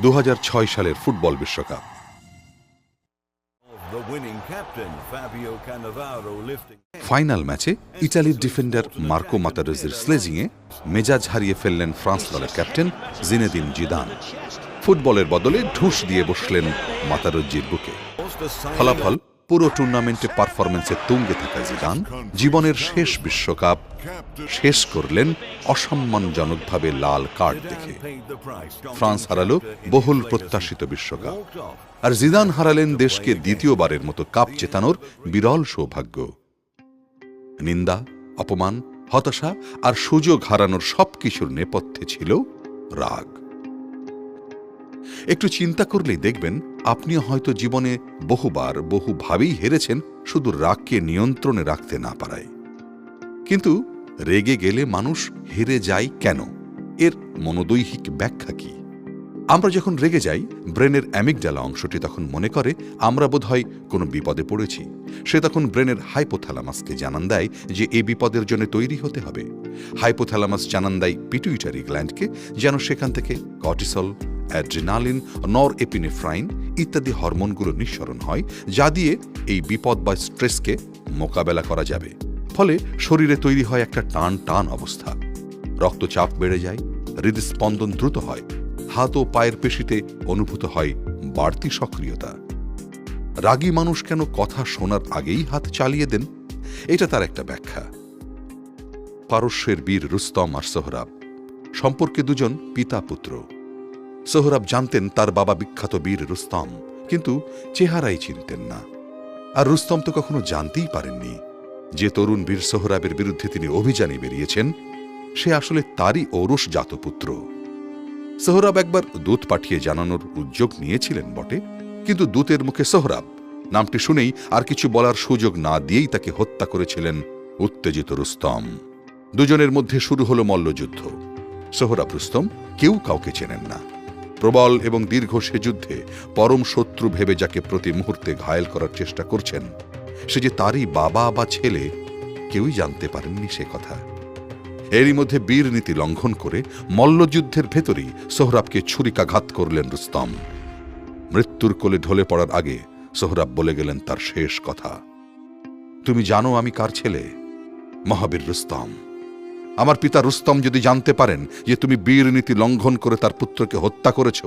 2006 সালের ফুটবল বিশ্বকাপ। ফাইনাল ম্যাচে ইতালির ডিফেন্ডার মার্কো মাতারেজ্জির স্লেজিংয়ে মেজাজ হারিয়ে ফেললেন ফ্রান্স দলের ক্যাপ্টেন জিনেদিন জিদান। ফুটবলের বদলে ঢুস দিয়ে বসলেন মাতারেজ্জির বুকে। ফলাফল, পুরো টুর্নামেন্টে পারফরমেন্সে তুঙ্গে থাকা জিদান জীবনের শেষ বিশ্বকাপ শেষ করলেন অসম্মানজনকভাবে লাল কার্ড দেখে। ফ্রান্স হারালো বহুল প্রত্যাশিত বিশ্বকাপ, আর জিদান হারালেন দেশকে দ্বিতীয়বারের মতো কাপ জেতানোর বিরল সৌভাগ্য। নিন্দা, অপমান, হতাশা আর সুযোগ হারানোর সবকিছুর নেপথ্যে ছিল রাগ। একটু চিন্তা করলেই দেখবেন আপনিও হয়তো জীবনে বহুবার বহুভাবেই হেরেছেন শুধু রাগকে নিয়ন্ত্রণে রাখতে না পারায়। কিন্তু রেগে গেলে মানুষ হেরে যায় কেন? এর মনোদৈহিক ব্যাখ্যা কি? আমরা যখন রেগে যাই, ব্রেনের অ্যামিগডালা অংশটি তখন মনে করে আমরা বোধহয় কোনো বিপদে পড়েছি। সে তখন ব্রেনের হাইপোথ্যালামাসকে জানান দেয় যে এই বিপদের জন্য তৈরি হতে হবে। হাইপোথ্যালামাস জানান দেয় পিটুইটারি গ্ল্যান্ডকে যেন সেখান থেকে কর্টিসল, অ্যাড্রিনালিন, নরএপিনেফ্রাইন ইত্যাদি হরমোনগুলো নিঃসরণ হয়, যা দিয়ে এই বিপদ বা স্ট্রেসকে মোকাবেলা করা যাবে। ফলে শরীরে তৈরি হয় একটা টান টান অবস্থা, রক্তচাপ বেড়ে যায়, হৃদস্পন্দন দ্রুত হয়, হাত ও পায়ের পেশিতে অনুভূত হয় বাড়তি সক্রিয়তা। রাগী মানুষ কেন কথা শোনার আগেই হাত চালিয়ে দেন? এটা তার একটা ব্যাখ্যা। পারস্যের বীর রুস্তম আর সোহরাব সম্পর্কে দুজন পিতা পুত্র। সোহরাব জানতেন তার বাবা বিখ্যাত বীর রুস্তম, কিন্তু চেহারাই চিনতেন না। আর রুস্তম তো কখনো জানতেই পারেননি যে তরুণ বীর সোহরাবের বিরুদ্ধে তিনি অভিযানে বেরিয়েছেন সে আসলে তারই ঔরস জাতপুত্র। সোহরাব একবার দূত পাঠিয়ে জানানোর উদ্যোগ নিয়েছিলেন বটে, কিন্তু দূতের মুখে সোহরাব নামটি শুনেই আর কিছু বলার সুযোগ না দিয়েই তাকে হত্যা করেছিলেন উত্তেজিত রুস্তম। দুজনের মধ্যে শুরু হলো মল্লযুদ্ধ। সোহরাব রুস্তম কেউ কাউকে চেনেন না। প্রবল এবং দীর্ঘ সে যুদ্ধে পরম শত্রু ভেবে যাকে প্রতি মুহূর্তে ঘায়েল করার চেষ্টা করছেন সে যে তারই বাবা বা ছেলে কেউই জানতে পারেননি সে কথা। এরই মধ্যে বীর নীতি লঙ্ঘন করে মল্লযুদ্ধের ভেতরেই সোহরাবকে ছুরিকাঘাত করলেন রুস্তম। মৃত্যুর কোলে ঢলে পড়ার আগে সোহরাব বলে গেলেন তার শেষ কথা, তুমি জানো আমি কার ছেলে? মহাবীর রুস্তম। আমার পিতা রুস্তম যদি জানতে পারেন যে তুমি বীর নীতি লঙ্ঘন করে তার পুত্রকে হত্যা করেছ,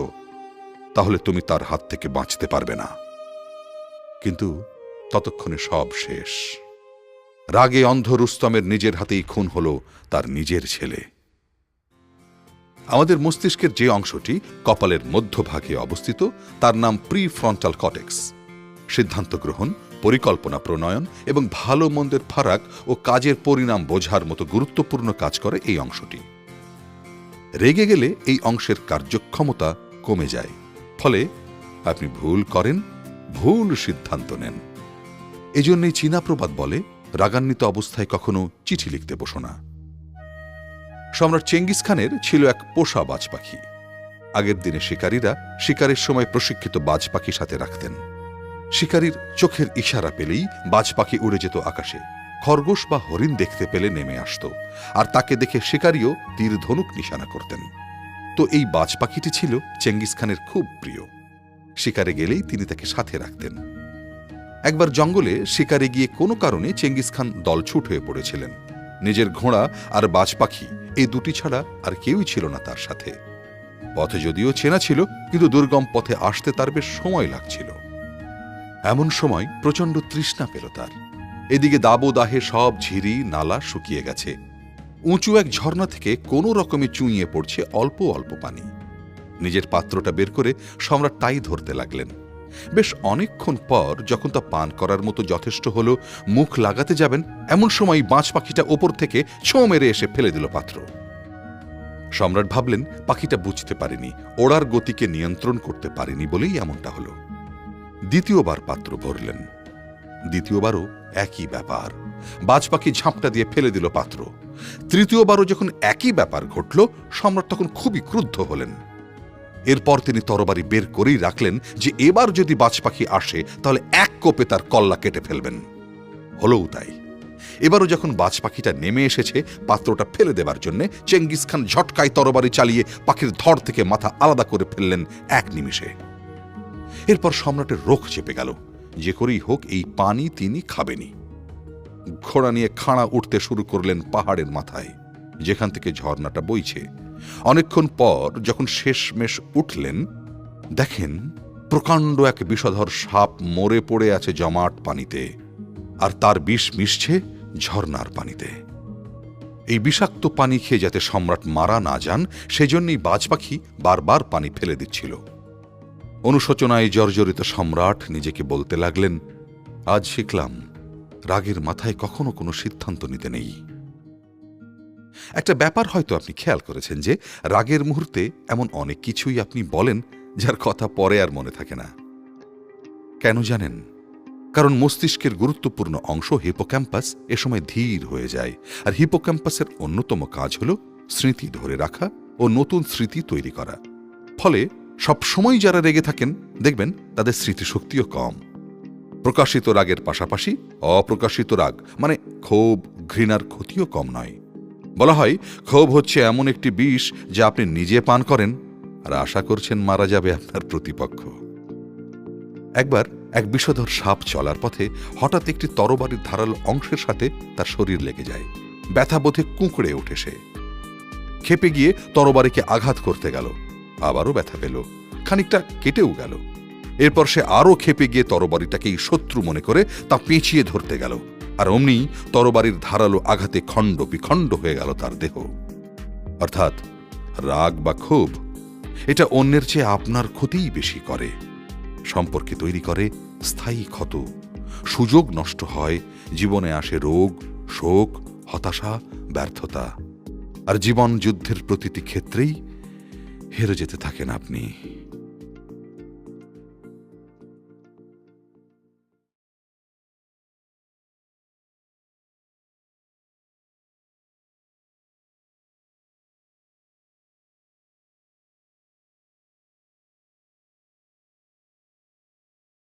তাহলে তুমি তার হাত থেকে বাঁচতে পারবে না। কিন্তু ততক্ষণে সব শেষ। রাগে অন্ধ রুস্তমের নিজের হাতেই খুন হল তার নিজের ছেলে। আমাদের মস্তিষ্কের যে অংশটি কপালের মধ্যভাগে অবস্থিত তার নাম প্রিফ্রন্টাল কর্টেক্স। সিদ্ধান্ত গ্রহণ, পরিকল্পনা প্রণয়ন এবং ভালো মন্দের ফারাক ও কাজের পরিণাম বোঝার মতো গুরুত্বপূর্ণ কাজ করে এই অংশটি। রেগে গেলে এই অংশের কার্যক্ষমতা কমে যায়, ফলে আপনি ভুল করেন, ভুল সিদ্ধান্ত নেন। এজন্যই চীনা প্রবাদ বলে, রাগান্বিত অবস্থায় কখনো চিঠি লিখতে বসো না। সম্রাট চেঙ্গিস খানের ছিল এক পোষা বাজ পাখি। আগের দিনে শিকারীরা শিকারের সময় প্রশিক্ষিত বাজ পাখি সাথে রাখতেন। শিকারীর চোখের ইশারা পেলেই বাজ পাখি উড়ে যেত আকাশে। খরগোশ বা হরিণ দেখতে পেলে নেমে আসত, আর তাকে দেখে শিকারীও তীর ধনুক নিশানা করতেন। তো এই বাজ পাখিটি ছিল চেঙ্গিস খানের খুব প্রিয়। শিকারে গেলেই তিনি তাকে সাথে রাখতেন। একবার জঙ্গলে শিকারে গিয়ে কোনো কারণে চেঙ্গিস খান দলছুট হয়ে পড়েছিলেন। নিজের ঘোড়া আর বাজ পাখি এই দুটি ছাড়া আর কেউই ছিল না তার সাথে। পথে যদিও চেনা ছিল, কিন্তু দুর্গম পথে আসতে তার বেশ সময় লাগছিল। এমন সময় প্রচণ্ড তৃষ্ণা পেল তার। এদিকে দাবদাহে সব ঝিরি নালা শুকিয়ে গেছে। উঁচু এক ঝর্ণা থেকে কোনো রকমে চুঁইয়ে পড়ছে অল্প অল্প পানি। নিজের পাত্রটা বের করে সম্রাট তাই ধরতে লাগলেন। বেশ অনেকক্ষণ পর যখন তা পান করার মতো যথেষ্ট হলো, মুখ লাগাতে যাবেন, এমন সময় বাজ পাখিটা ওপর থেকে ছোঁ মেরে এসে ফেলে দিল পাত্র। সম্রাট ভাবলেন পাখিটা বুঝতে পারেনি, ওড়ার গতিকে নিয়ন্ত্রণ করতে পারেনি বলেই এমনটা হলো। দ্বিতীয়বার পাত্র ভরলেন। দ্বিতীয়বারও একই ব্যাপার, বাজ পাখি ঝাপটা দিয়ে ফেলে দিল পাত্র। তৃতীয়বারও যখন একই ব্যাপার ঘটল, সম্রাট তখন খুবই ক্রুদ্ধ হলেন। এরপর তিনি তরবারি বের করেই রাখলেন যে এবার যদি বাজ পাখি আসে তাহলে এক কোপে তার কল্লা কেটে ফেলবেন। হলও তাই। এবারও যখন বাজ পাখিটা নেমে এসেছে পাত্রটা ফেলে দেবার জন্যে, চেঙ্গিস খান ঝটকায় তরবারি চালিয়ে পাখির ধড় থেকে মাথা আলাদা করে ফেললেন এক নিমিষে। এরপর সম্রাটের রোখ চেপে গেল, যে করেই হোক এই পানি তিনি খাবেনি। ঘোড়া নিয়ে খাঁড়া উঠতে শুরু করলেন পাহাড়ের মাথায়, যেখান থেকে ঝর্ণাটা বইছে। অনেকক্ষণ পর যখন শেষমেশ উঠলেন, দেখেন প্রকাণ্ড এক বিষধর সাপ মরে পড়ে আছে জমাট পানিতে, আর তার বিষ মিশছে ঝর্ণার পানিতে। এই বিষাক্ত পানি খেয়ে যাতে সম্রাট মারা না যান, সেজন্যই বাজ পাখি বারবার পানি ফেলে দিচ্ছিল। অনুশোচনায় জর্জরিত সম্রাট নিজেকে বলতে লাগলেন, আজ শিখলাম রাগের মাথায় কখনো কোনো সিদ্ধান্ত নিতে নেই। একটা ব্যাপার হয়তো আপনি খেয়াল করেছেন যে রাগের মুহূর্তে এমন অনেক কিছুই আপনি বলেন যার কথা পরে আর মনে থাকে না। কেন জানেন? কারণ মস্তিষ্কের গুরুত্বপূর্ণ অংশ হিপোক্যাম্পাস এ সময় ধীর হয়ে যায়, আর হিপোক্যাম্পাসের অন্যতম কাজ হল স্মৃতি ধরে রাখা ও নতুন স্মৃতি তৈরি করা। ফলে সবসময় যারা রেগে থাকেন দেখবেন তাদের স্মৃতিশক্তিও কম। প্রকাশিত রাগের পাশাপাশি অপ্রকাশিত রাগ মানে ক্ষোভ, ঘৃণার ক্ষতিও কম নয়। বলা হয় ক্ষোভ হচ্ছে এমন একটি বিষ যা আপনি নিজে পান করেন আর আশা করছেন মারা যাবে আপনার প্রতিপক্ষ। একবার এক বিষধর সাপ চলার পথে হঠাৎ একটি তরবারির ধারালো অংশের সাথে তার শরীর লেগে যায়। ব্যথাবোধে কুঁকড়ে ওঠে সে। ক্ষেপে গিয়ে তরবারিকে আঘাত করতে গেল, আবারও ব্যথা পেল, খানিকটা কেটেও গেল। এরপর সে আরও ক্ষেপে গিয়ে তরবারিটাকেই শত্রু মনে করে তা পেঁচিয়ে ধরতে গেল, আর অমনি তরবারির ধারালো আঘাতে খণ্ড বিখণ্ড হয়ে গেল তার দেহ। অর্থাৎ রাগ বা ক্ষোভ এটা অন্যের চেয়ে আপনার ক্ষতিই বেশি করে, সম্পর্কে তৈরি করে স্থায়ী ক্ষত, সুযোগ নষ্ট হয়, জীবনে আসে রোগ, শোক, হতাশা, ব্যর্থতা, আর জীবন যুদ্ধের প্রতিটি ক্ষেত্রেই হেরে যেতে থাকেন আপনি।